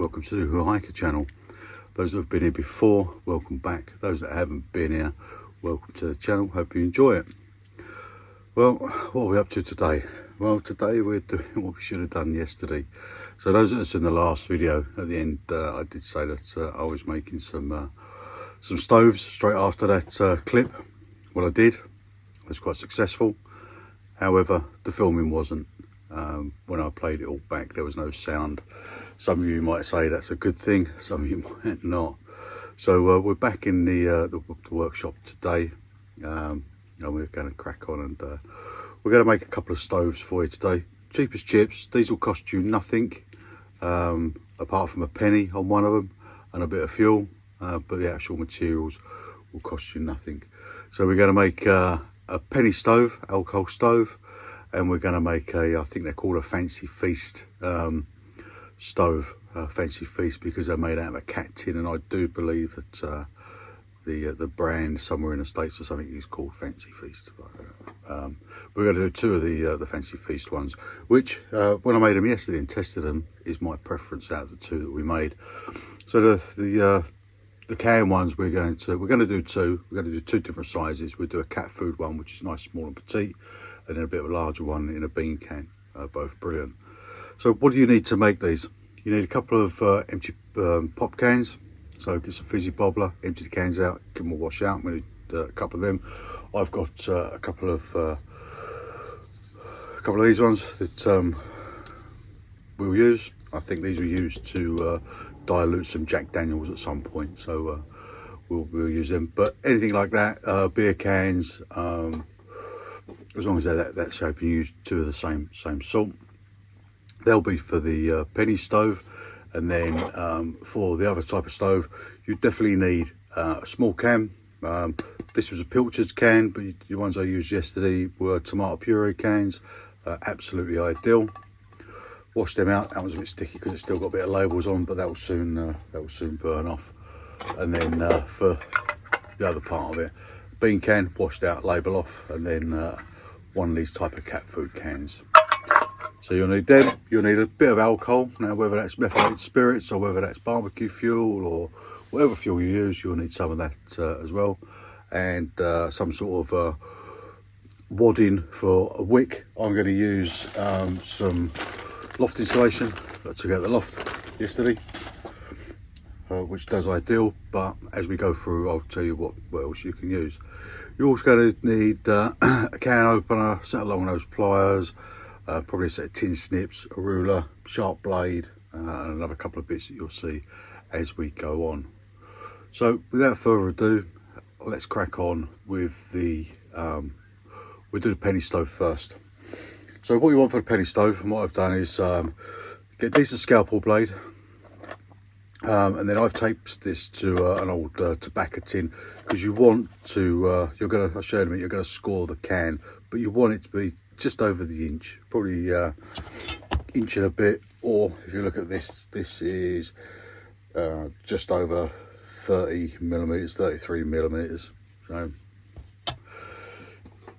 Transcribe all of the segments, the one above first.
welcome to the Hiker channel. Those that have been here before, welcome back. Those that haven't been here, welcome to the channel. Hope you enjoy it. Well, what are we up to today? Well, today we're doing what we should have done yesterday. So those that have seen the last video, at the end I did say that I was making some stoves straight after that clip. What I did was quite successful. However, the filming wasn't. When I played it all back, there was no sound. Some of you might say that's a good thing, some of you might not. So we're back in the workshop today, and we're going to crack on, and we're going to make a couple of stoves for you today. Cheap as chips. These will cost you nothing, apart from a penny on one of them and a bit of fuel, but the actual materials will cost you nothing. So we're going to make a penny stove, alcohol stove, and we're going to make I think they're called a Fancy Feast stove. Fancy Feast because they're made out of a cat tin, and I do believe that the brand somewhere in the States or something is called Fancy Feast. We're going to do two of the Fancy Feast ones, which when I made them yesterday and tested them, is my preference out of the two that we made. So the can ones we're going to do two. We're going to do two different sizes. We'll do a cat food one, which is nice, small and petite, and then a bit of a larger one in a bean can. Both brilliant. So what do you need to make these? You need a couple of empty pop cans. So get some fizzy bobbler, empty the cans out, give them a wash out. We need a couple of them. I've got a couple of these ones that we'll use. I think these were used to dilute some Jack Daniels at some point, so we'll use them. But anything like that, beer cans, as long as they're that shape, and use two of the same sort. They'll be for the penny stove. And then for the other type of stove, you definitely need a small can. This was a Pilchards can, but the ones I used yesterday were tomato puree cans. Absolutely ideal. Wash them out. That was a bit sticky because it's still got a bit of labels on, but that will soon burn off. And then for the other part of it, bean can, washed out, label off, and then one of these type of cat food cans. So you'll need them. You'll need a bit of alcohol. Now, whether that's methylated spirits or whether that's barbecue fuel or whatever fuel you use, you'll need some of that as well. And some sort of wadding for a wick. I'm going to use some loft insulation that I took out the loft yesterday, which does ideal. But as we go through, I'll tell you what else you can use. You're also going to need a can opener, set along those pliers. Probably a set of tin snips, a ruler, sharp blade, and another couple of bits that you'll see as we go on. So without further ado, let's crack on with the, we'll do the penny stove first. So what you want for the penny stove, and what I've done is get a decent scalpel blade, and then I've taped this to an old tobacco tin, because you want to, I'll show you in a minute, you're going to score the can, but you want it to be just over the inch, probably inch and a bit, or if you look at this, this is just over 30 millimeters, 33 millimeters. So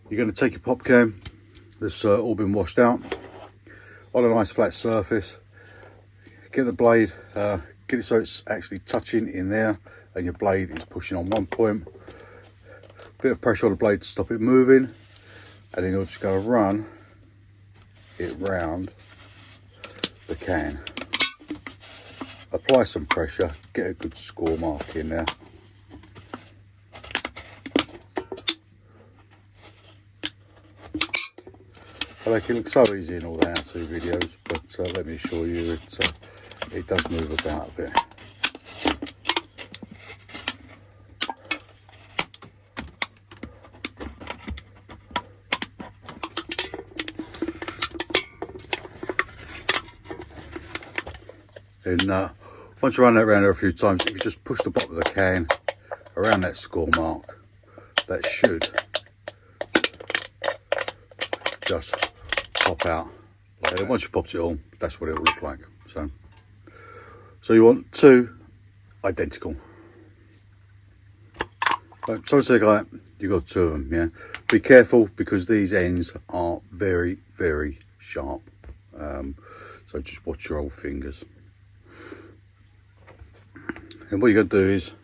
you're going to take your pop can that's all been washed out on a nice flat surface. Get the blade, get it so it's actually touching in there, and your blade is pushing on one point. Bit of pressure on the blade to stop it moving. And then you're just going to run it round the can. Apply some pressure, get a good score mark in there. I make it look so easy in all the how-to videos, but let me assure you it does move about a bit. And once you run that around there a few times, if you just push the bottom of the can around that score mark, that should just pop out. And once you popped it all, that's what it will look like. So you want two identical. So it's like that, you've got two of them, yeah. Be careful because these ends are very, very sharp. So just watch your old fingers. And what you're going to do is,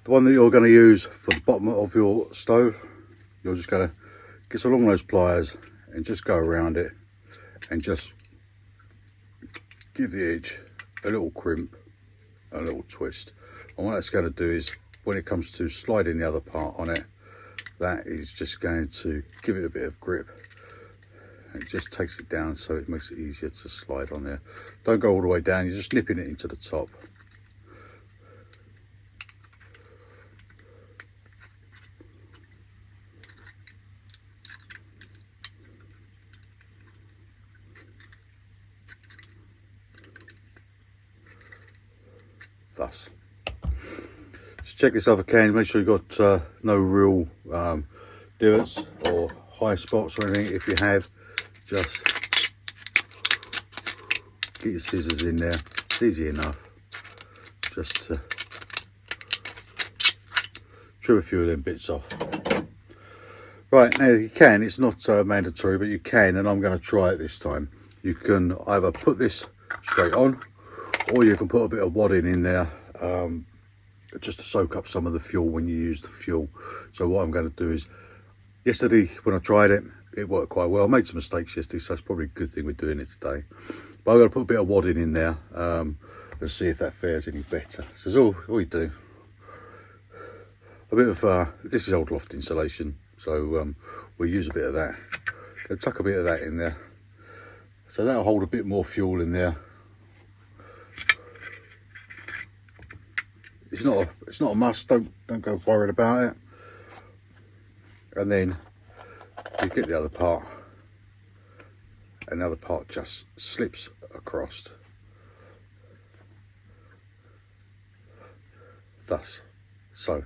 the one that you're going to use for the bottom of your stove, you're just going to get along those pliers and just go around it and just give the edge a little crimp, a little twist. And what that's going to do is, when it comes to sliding the other part on it, that is just going to give it a bit of grip. It just takes it down, so it makes it easier to slide on there. Don't go all the way down, you're just nipping it into the top. Thus. Just check this other can, make sure you've got no real divots or high spots or anything. If you have, just get your scissors in there. It's easy enough. Just to trim a few of them bits off. Right, now you can, it's not mandatory, but you can, and I'm going to try it this time. You can either put this straight on, or you can put a bit of wadding in there, just to soak up some of the fuel when you use the fuel. So what I'm going to do is, yesterday when I tried it, it worked quite well. I made some mistakes yesterday, so it's probably a good thing we're doing it today. But I'm going to put a bit of wadding in there and see if that fares any better. So that's all you do. A bit of, this is old loft insulation, so we'll use a bit of that. I'll tuck a bit of that in there. So that'll hold a bit more fuel in there. It's not a must, don't go worried about it. And then you get the other part, and the other part just slips across. Thus. So.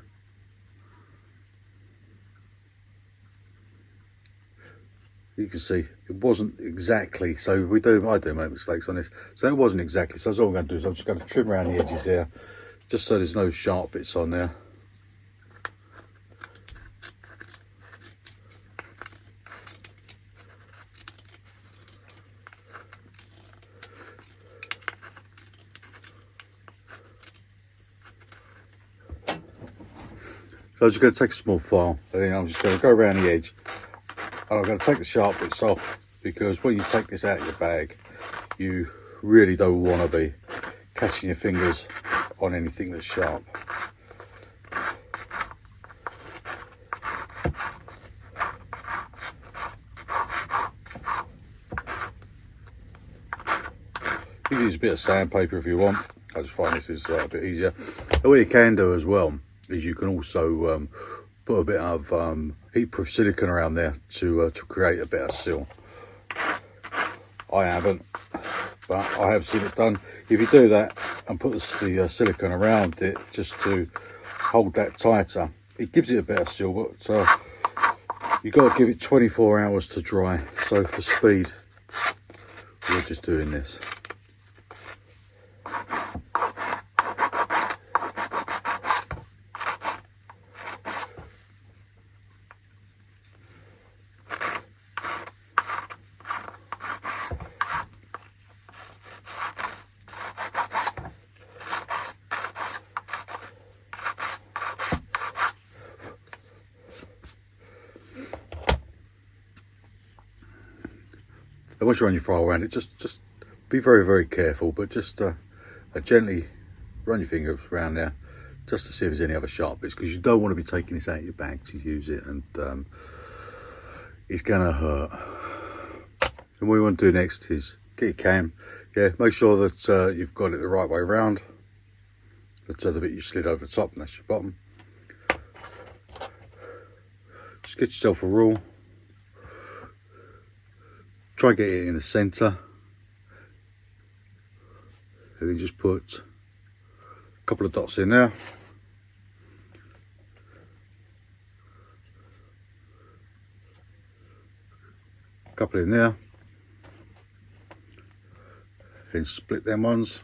You can see it wasn't exactly, so I do make mistakes on this, so it wasn't exactly, so that's all I'm going to do is I'm just going to trim around the edges here, just so there's no sharp bits on there. So I'm just going to take a small file, and then I'm just going to go around the edge, and I'm going to take the sharp bits off, because when you take this out of your bag, you really don't want to be catching your fingers on anything that's sharp. You can use a bit of sandpaper if you want. I just find this is a bit easier. And what you can do as well is you can also put a bit of heat-proof silicone around there to create a better seal. I haven't, but I have seen it done. If you do that and put the silicone around it just to hold that tighter, it gives it a better seal, but you've got to give it 24 hours to dry. So for speed, we're just doing this. And once you run your file around it, just be very, very careful, but just gently run your fingers around there just to see if there's any other sharp bits, because you don't want to be taking this out of your bag to use it, and it's going to hurt. And what we want to do next is get your cam. Yeah, make sure that you've got it the right way around. That's the bit you slid over the top, and that's your bottom. Just get yourself a rule. Try and get it in the centre, and then just put a couple of dots in there. A couple in there. Then split them ones.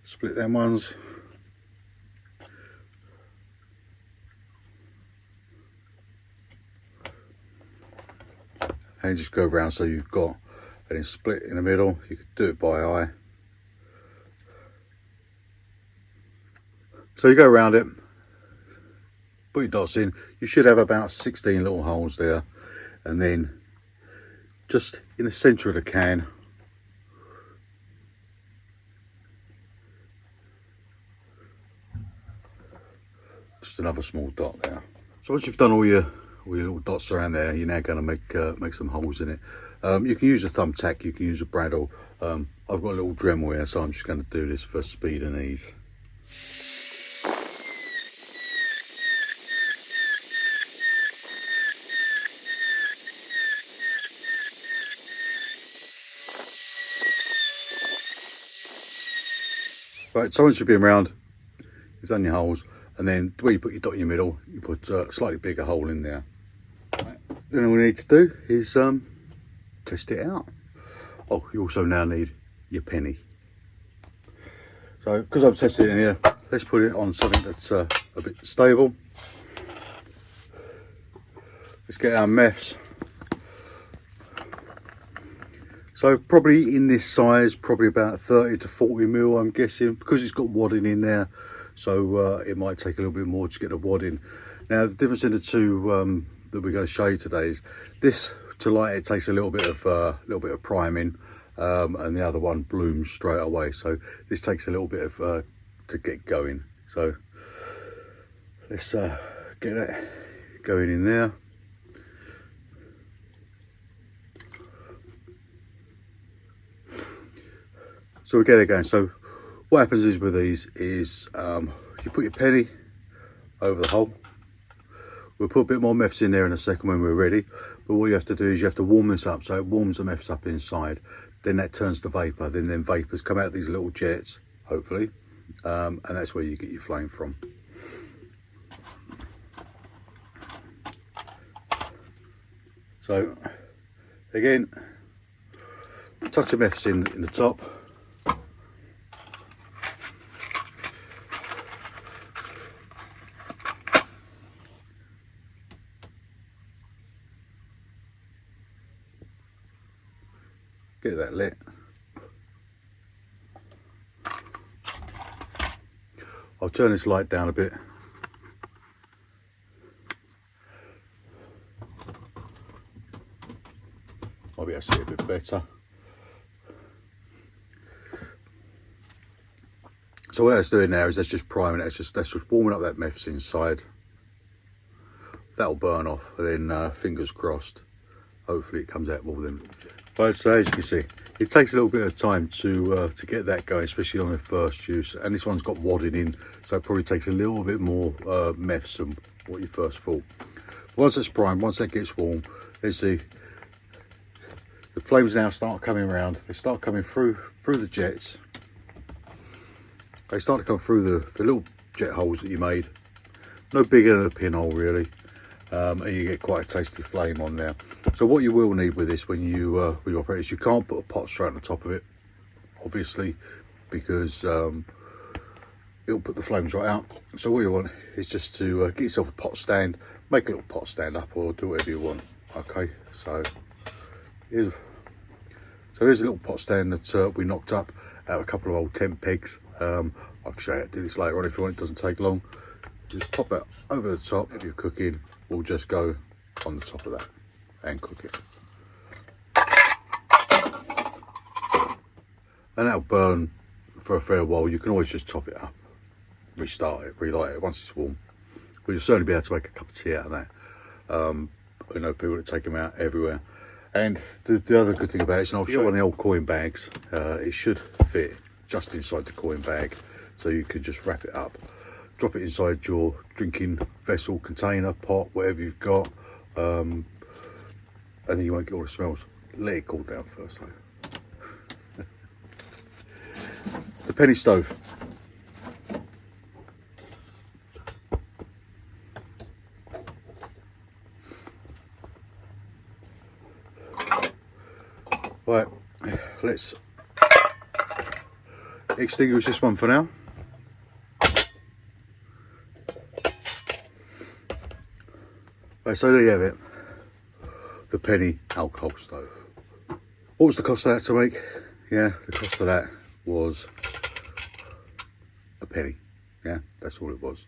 Split them ones. and just go around so you've got, and then split in the middle. You could do it by eye. So you go around it, put your dots in. You should have about 16 little holes there, and then just in the center of the can, just another small dot there. So once you've done all your little dots around there, you're now going to make some holes in it. You can use a thumbtack, you can use a bradawl. I've got a little Dremel here, so I'm just going to do this for speed and ease. Right, so once you've been around, you've done your holes, and then where you put your dot in your middle, you put a slightly bigger hole in there. Right. Then all we need to do is test it out. Oh, you also now need your penny. So because I'm testing it in here, let's put it on something that's a bit stable. Let's get our meths. So probably in this size, probably about 30 to 40 mil, I'm guessing, because it's got wadding in there. So it might take a little bit more to get the wadding. Now the difference in the two that we're going to show you today is this, to light it, takes a little bit of priming, and the other one blooms straight away. So this takes a little bit of to get going. So let's get that going in there. So we get it going. So what happens is with these is you put your penny over the hole. We'll put a bit more meths in there in a second when we're ready. But what you have to do is you have to warm this up, so it warms the meths up inside. Then that turns to vapour. Then vapours come out of these little jets, hopefully, and that's where you get your flame from. So again, touch of meths in the top. Get that lit. I'll turn this light down a bit. Might be able to see it a bit better. So what that's doing now is that's just priming it. That's just warming up that meths inside. That'll burn off, and then fingers crossed, hopefully it comes out more than. But so as you can see, it takes a little bit of time to get that going, especially on the first use. And this one's got wadding in, so it probably takes a little bit more meths than what you first thought. Once it's primed, once that gets warm, let's see, the flames now start coming around. They start coming through the jets. They start to come through the little jet holes that you made. No bigger than a pinhole really. And you get quite a tasty flame on there. So what you will need with this when you operate is you can't put a pot straight on the top of it, obviously, because it'll put the flames right out. So what you want is just to get yourself a pot stand, make a little pot stand up, or do whatever you want. Okay, so here's a little pot stand that we knocked up out of a couple of old tent pegs. I'll show you how to do this later on if you want. It doesn't take long. Just pop it over the top. If you're cooking, we'll just go on the top of that and cook it. And that'll burn for a fair while. You can always just top it up, restart it, relight it once it's warm. But you'll certainly be able to make a cup of tea out of that. I know people that take them out everywhere. And the other good thing about it is, if you got one of the old coin bags, it should fit just inside the coin bag. So you could just wrap it up, drop it inside your drinking vessel, container, pot, whatever you've got, and then you won't get all the smells. Let it cool down first though. The penny stove. Right, let's extinguish this one for now. Right, so there you have it. the penny alcohol stove. What was the cost of that to make? Yeah, the cost of that was a penny. Yeah, that's all it was,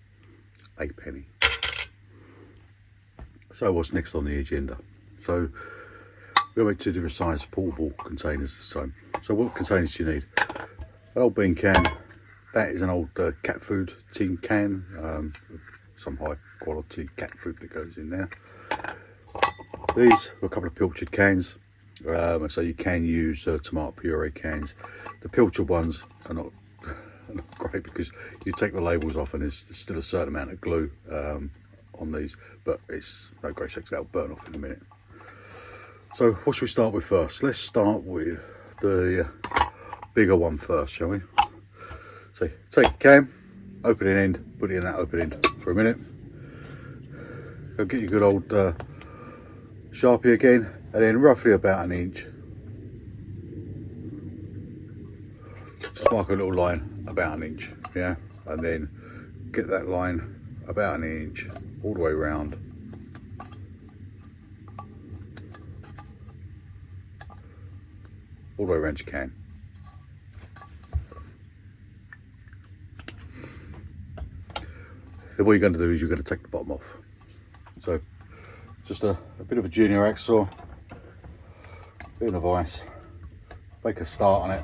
a penny. So what's next on the agenda? So we're going to make 2 different size portable containers this time. So what containers do you need? An old bean can. That is an old cat food tin can. Some high quality cat food that goes in there. These are a couple of pilchard cans. So you can use tomato puree cans. The pilchard ones are not great because you take the labels off and there's still a certain amount of glue on these, but it's no great shakes, that'll burn off in a minute. So what should we start with first? Let's start with the bigger one first, shall we? So take a can, opening end, put it in that open end for a minute. Go get your good old Sharpie again, and then roughly about an inch. Just mark a little line about an inch, yeah, and then get that line about an inch all the way around. All the way around your can. Then what you're going to do is you're going to take the bottom off. So just a bit of a junior hacksaw, bit of ice, make a start on it.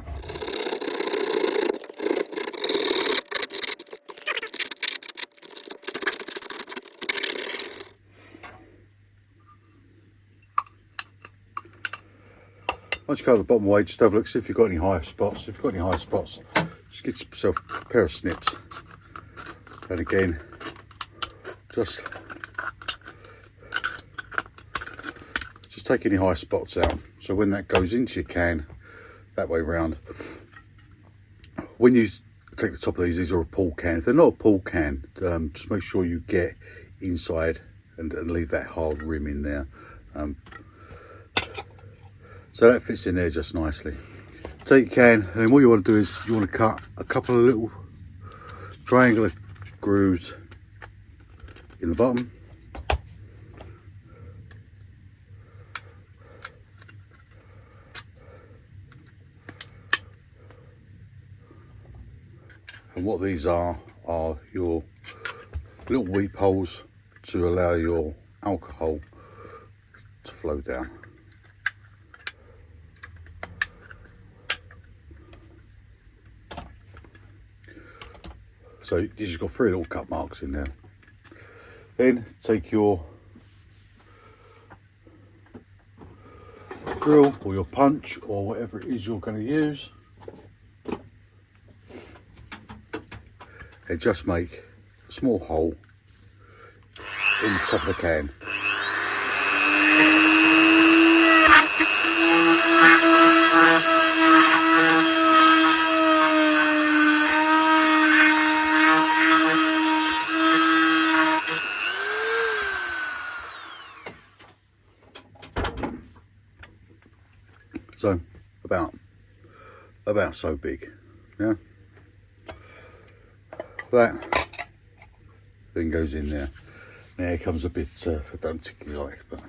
Once you go to the bottom way, just have a look, see if you've got any high spots. If you've got any high spots, just get yourself a pair of snips. And again, just take any high spots out. So when that goes into your can, that way round, when you take the top of these are a pull can. If they're not a pull can, just make sure you get inside and leave that hard rim in there. So that fits in there just nicely. Take your can, and what you want to do is you want to cut a couple of little triangular grooves in the bottom. And what these are your little weep holes to allow your alcohol to flow down. So you just got 3 little cut marks in there. Then take your drill or your punch or whatever it is you're going to use, and just make a small hole in the top of the can. So about so big, yeah. That then goes in there. Now here comes a bit I don't particularly like, but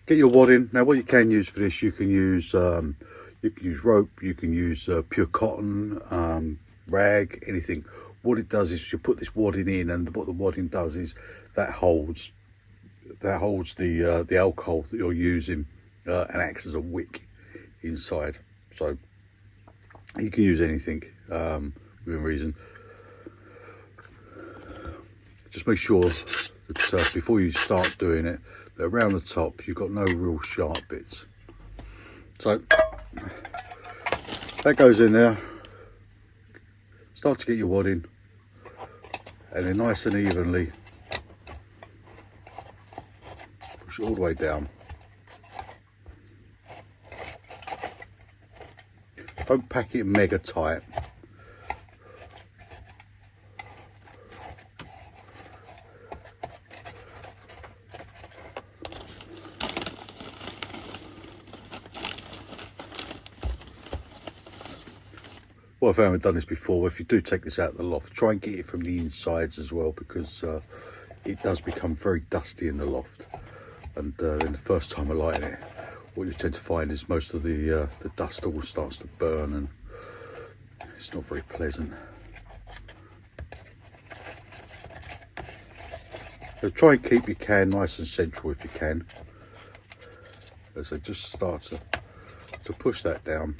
get your wad in. Now what you can use for this, you can use rope, you can use pure cotton, rag, anything. What it does is you put this wadding in, and what the wadding does is that holds the alcohol that you're using and acts as a wick inside. So you can use anything within reason. Just make sure that before you start doing it, that around the top you've got no real sharp bits. So that goes in there. Start to get your wad in, and then nice and evenly push it all the way down. Don't pack it mega tight. what I found, I've done this before, if you do take this out of the loft, try and get it from the insides as well, because it does become very dusty in the loft. And then the first time I light it, what you tend to find is most of the dust all starts to burn, and it's not very pleasant. So try and keep your can nice and central if you can, as they just start to push that down.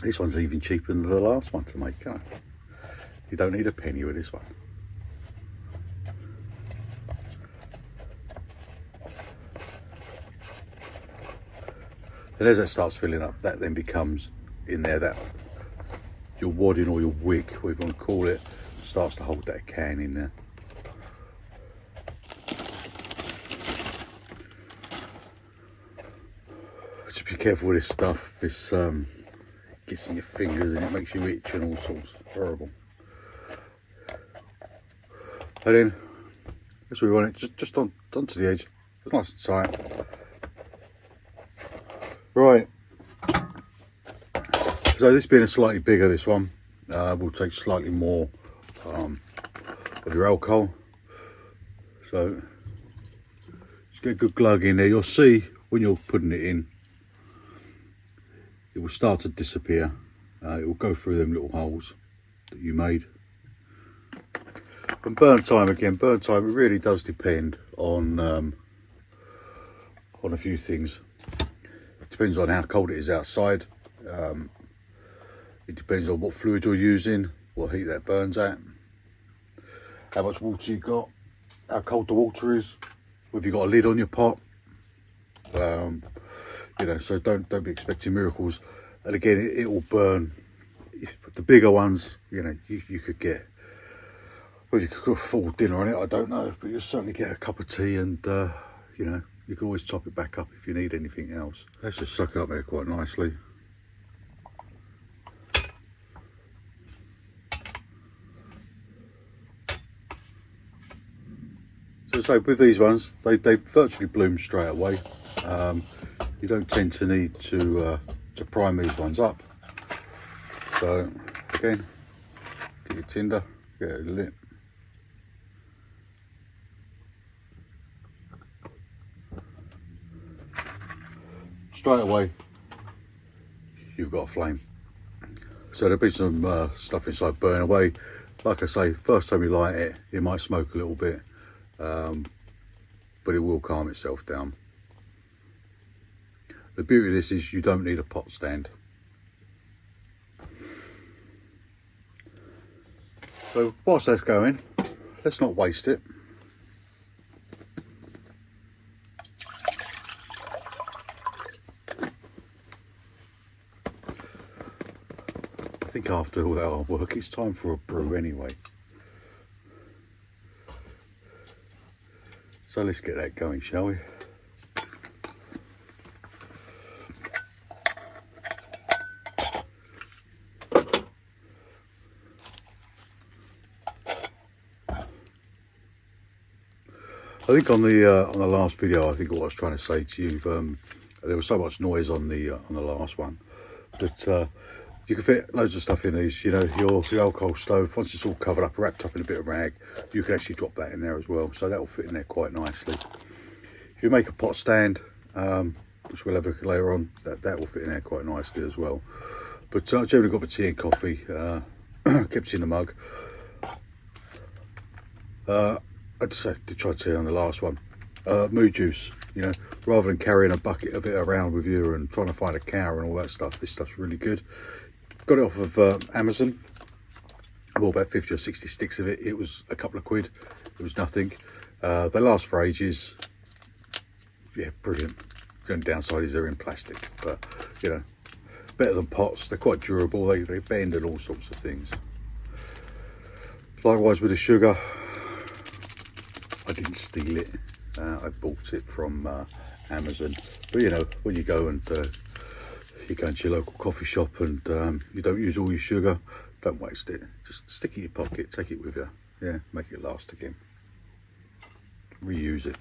This one's even cheaper than the last one to make, can't it? You don't need a penny with this one. And as that starts filling up, that then becomes in there, that your wadding or your wick, whatever you want to call it, starts to hold that can in there. Just be careful with this stuff. This gets in your fingers and it makes you itch and all sorts. Horrible. And then, that's where we want it, just onto the edge. It's nice and tight. Right. So this being a slightly bigger, this one, will take slightly more of your alcohol. So, just get a good glug in there. You'll see when you're putting it in, it will start to disappear. It will go through them little holes that you made. And burn time, again, burn time, it really does depend on a few things. It depends on how cold it is outside. It depends on what fluid you're using, what heat that burns at, how much water you've got, how cold the water is, whether you've got a lid on your pot. You know, so don't be expecting miracles. And again, it will burn. The bigger ones, you know, you could get, well, you could cook a full dinner on it, I don't know, but you'll certainly get a cup of tea, and you know, you can always top it back up if you need anything else. Let's just suck it up there quite nicely. So with these ones, they virtually bloom straight away. You don't tend to need to prime these ones up. So again, get your tinder, get it lit. Straight away, you've got a flame. So there'll be some stuff inside burning away. Like I say, first time you light it, it might smoke a little bit, but it will calm itself down. The beauty of this is you don't need a pot stand. So whilst that's going, let's not waste it. I think after all that hard work, it's time for a brew anyway. So let's get that going, shall we? I think on the last video, I think what I was trying to say to you, there was so much noise on the last one that you can fit loads of stuff in these. You know, your alcohol stove, once it's all covered up, wrapped up in a bit of rag, you can actually drop that in there as well. So that will fit in there quite nicely. If you make a pot stand, which we'll have a look at later on, that will fit in there quite nicely as well. But I've generally got my tea and coffee, kept it in the mug. I just had to try to on the last one. Mood juice, you know, rather than carrying a bucket of it around with you and trying to find a cow and all that stuff, this stuff's really good. Got it off of Amazon. I bought about 50 or 60 sticks of it. It was a couple of quid. It was nothing. They last for ages. Yeah, brilliant. The only downside is they're in plastic, but you know, better than pots. They're quite durable. They bend and all sorts of things. Likewise with the sugar. I didn't steal it. I bought it from Amazon. But you know, when you go and you go into your local coffee shop and you don't use all your sugar, don't waste it. Just stick it in your pocket, take it with you. Yeah, make it last again. Reuse it.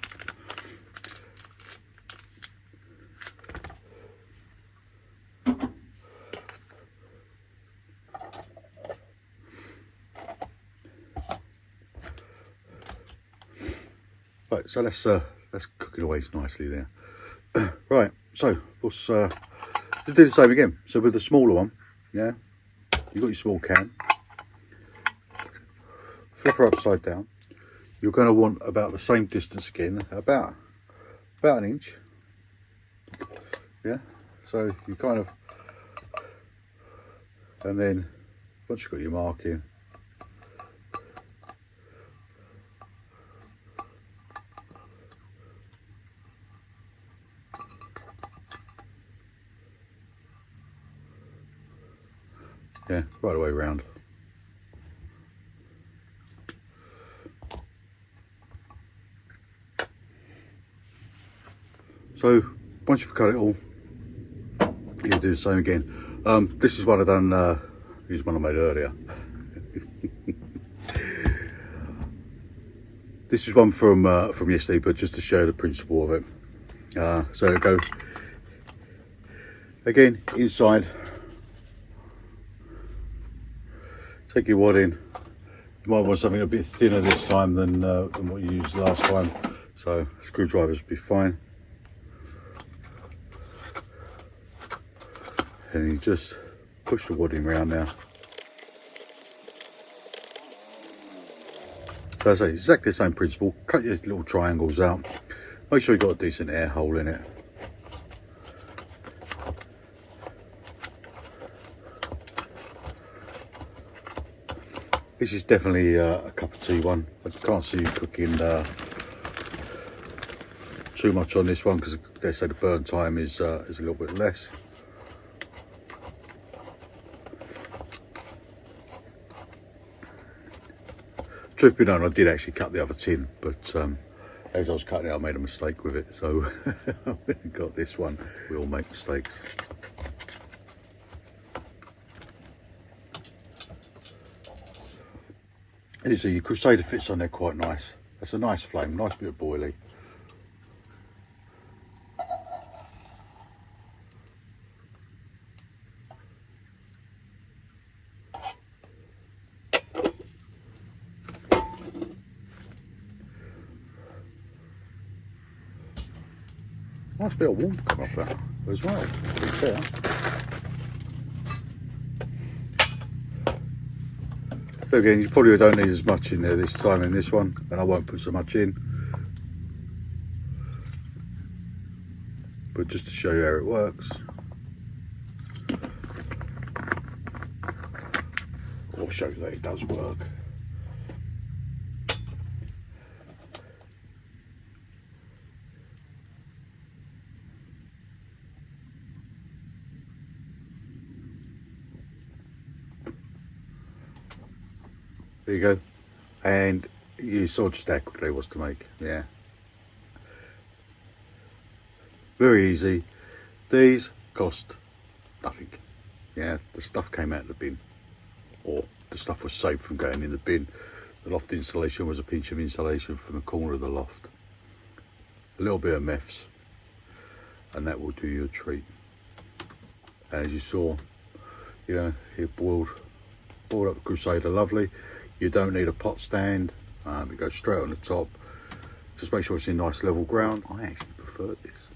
Right, so let's cook it away nicely there. Right, so let's do the same again. So with the smaller one, yeah, you've got your small can. Flip her upside down. You're going to want about the same distance again, about an inch. Yeah, so you kind of, and then once you've got your mark in, yeah, right the way around. So once you've cut it all, you do the same again. This is what I done. Here's one I made earlier. This is one from yesterday, but just to show the principle of it. So it goes again inside. Take your wad in. You might want something a bit thinner this time than what you used last time. So screwdrivers would be fine. And you just push the wad in round now. So I say exactly the same principle. Cut your little triangles out. Make sure you've got a decent air hole in it. This is definitely a cup of tea one. I can't see you cooking too much on this one because they say the burn time is a little bit less. Truth be known, I did actually cut the other tin, but as I was cutting it, I made a mistake with it. So I got this one. We all make mistakes. You see, your Crusader fits on there quite nice. That's a nice flame, nice bit of boilie. Nice bit of warmth come up there as well, to be fair. So again, you probably don't need as much in there this time in this one, and I won't put so much in. But just to show you how it works. Or show you that it does work. There you go, and you saw just how quickly it was to make. Yeah, very easy. These cost nothing. Yeah, the stuff came out of the bin, or the stuff was saved from going in the bin. The loft insulation was a pinch of insulation from the corner of the loft. A little bit of meths, and that will do you a treat. And as you saw, you know, it boiled up the Crusader lovely. You don't need a pot stand. It goes straight on the top. Just make sure it's in nice level ground. I actually prefer this.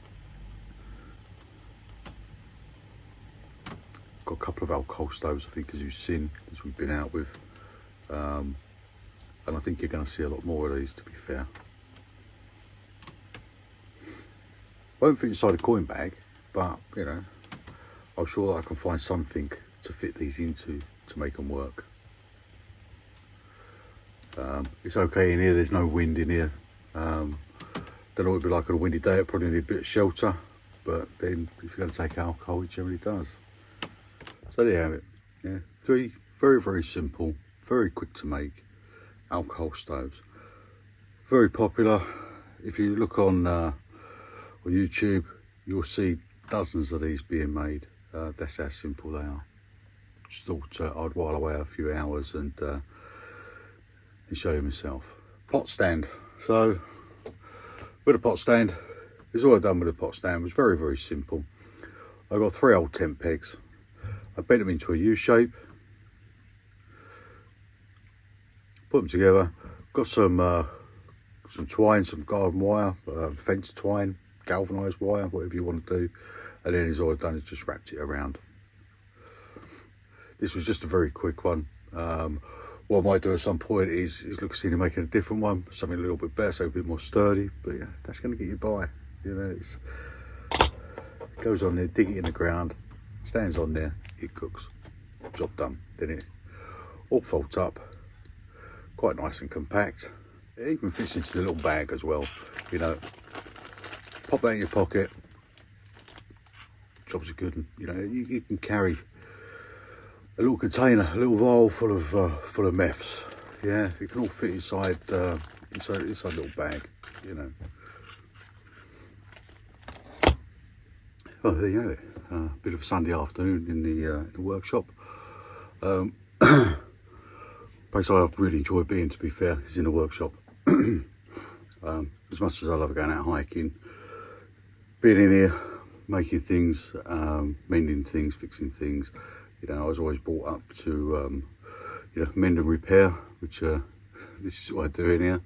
Got a couple of alcohol stoves, I think, as you've seen, as we've been out with. And I think you're going to see a lot more of these, to be fair. Won't fit inside a coin bag, but, you know, I'm sure that I can find something to fit these into to make them work. It's okay in here, there's no wind in here. Don't know what it'd be like on a windy day, it probably need a bit of shelter, but then if you're going to take alcohol, it generally does. So there you have it. Yeah, 3 very, very simple, very quick to make alcohol stoves. Very popular. If you look on YouTube, you'll see dozens of these being made. That's how simple they are. Just thought I'd while away a few hours and show you myself. Pot stand. So with a pot stand, it's all I've done with a pot stand. It was very, very simple. I got 3 old tent pegs. I bent them into a U shape, put them together. Got some twine, some garden wire, fence twine, galvanised wire, whatever you want to do. And then all I've done is just wrapped it around. This was just a very quick one. What I might do at some point is look at seeing making a different one, something a little bit better, so a bit more sturdy. But yeah, that's going to get you by. You know, it goes on there, dig it in the ground, stands on there, it cooks. Job done. Then it all folds up, quite nice and compact. It even fits into the little bag as well. You know, pop that in your pocket. Job's a good one. You know, you can carry a little container, a little vial full of meths. Yeah, it can all fit inside inside a little bag. You know. Well, there you have it. A bit of a Sunday afternoon in the workshop. Place I've really enjoyed being, to be fair, is in the workshop. As much as I love going out hiking, being in here, making things, mending things, fixing things. You know, I was always brought up to, you know, mend and repair, which this is what I do in here.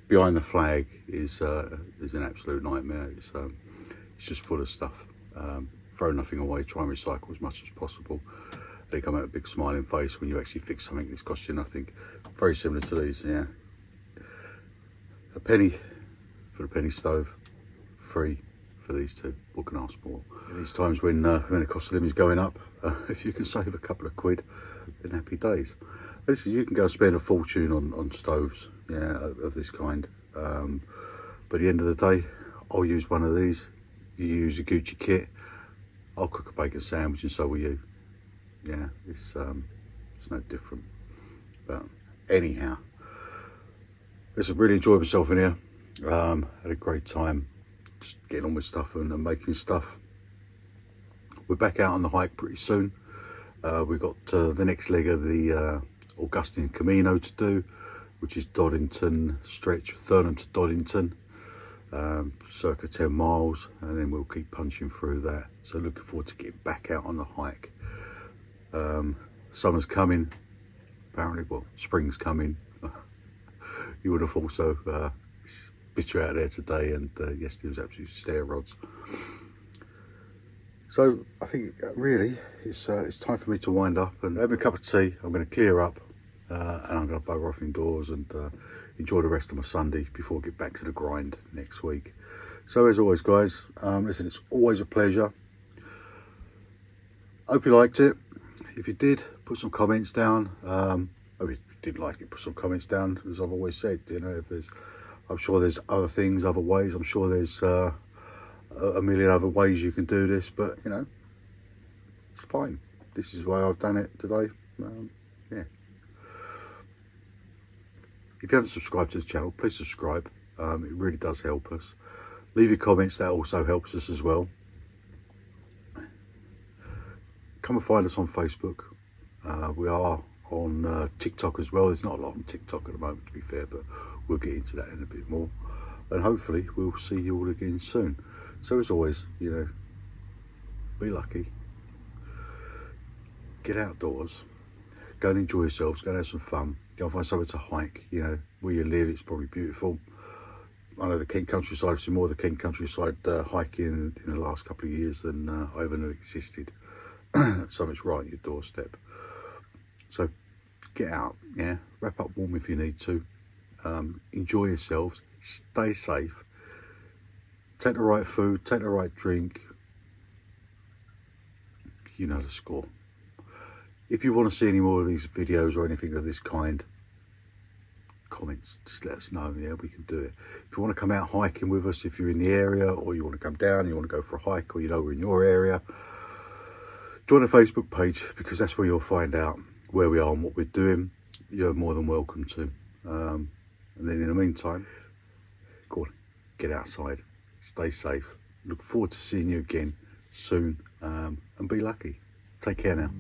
Behind the flag is an absolute nightmare. It's just full of stuff. Throw nothing away, try and recycle as much as possible. They come out a big smiling face when you actually fix something that's cost you nothing. Very similar to these, yeah. A penny for the penny stove, free for these two. What can I ask for? In these times when the cost of living is going up, if you can save a couple of quid, then happy days. Listen, you can go spend a fortune on stoves, yeah, of this kind. But at the end of the day, I'll use one of these. You use a Gucci kit, I'll cook a bacon sandwich, and so will you. Yeah, it's no different. But anyhow, listen, really enjoyed myself in here. Had a great time just getting on with stuff and making stuff. We're back out on the hike pretty soon. We've got the next leg of the Augustine Camino to do, which is Doddington stretch, Thurnham to Doddington, circa 10 miles, and then we'll keep punching through that. So looking forward to getting back out on the hike. Summer's coming, apparently. Well, spring's coming. You would have thought so. It's bitter out there today, and yesterday was absolutely stair rods. So I think really it's time for me to wind up and have a cup of tea. I'm going to clear up and I'm going to bugger off indoors and enjoy the rest of my Sunday before I get back to the grind next week. So as always, guys, listen, it's always a pleasure. Hope you liked it. If you did, put some comments down. If you did like it, put some comments down. As I've always said, you know, I'm sure there's other things, other ways. I'm sure there's a million other ways you can do this, but you know, it's fine. This is the way I've done it today. Yeah. If you haven't subscribed to the channel, please subscribe. It really does help us. Leave your comments, that also helps us as well. Come and find us on Facebook. We are on TikTok as well. There's not a lot on TikTok at the moment, to be fair, but we'll get into that in a bit more. And hopefully we'll see you all again soon. So as always, you know, be lucky. Get outdoors. Go and enjoy yourselves. Go and have some fun. Go and find somewhere to hike. You know, where you live, it's probably beautiful. I know the Kent countryside, I've seen more of the Kent countryside hiking in the last couple of years than I ever knew existed. So it's right at your doorstep. So get out, yeah. Wrap up warm if you need to. Enjoy yourselves. Stay safe. Take the right food. Take the right drink. You know the score. If you want to see any more of these videos or anything of this kind, comments, just let us know. Yeah, we can do it. If you want to come out hiking with us, if you're in the area, or you want to come down, you want to go for a hike, or you know we're in your area, join the Facebook page, because that's where you'll find out where we are and what we're doing. You're more than welcome to. And then in the meantime, go on, get outside, stay safe. Look forward to seeing you again soon, and be lucky. Take care now.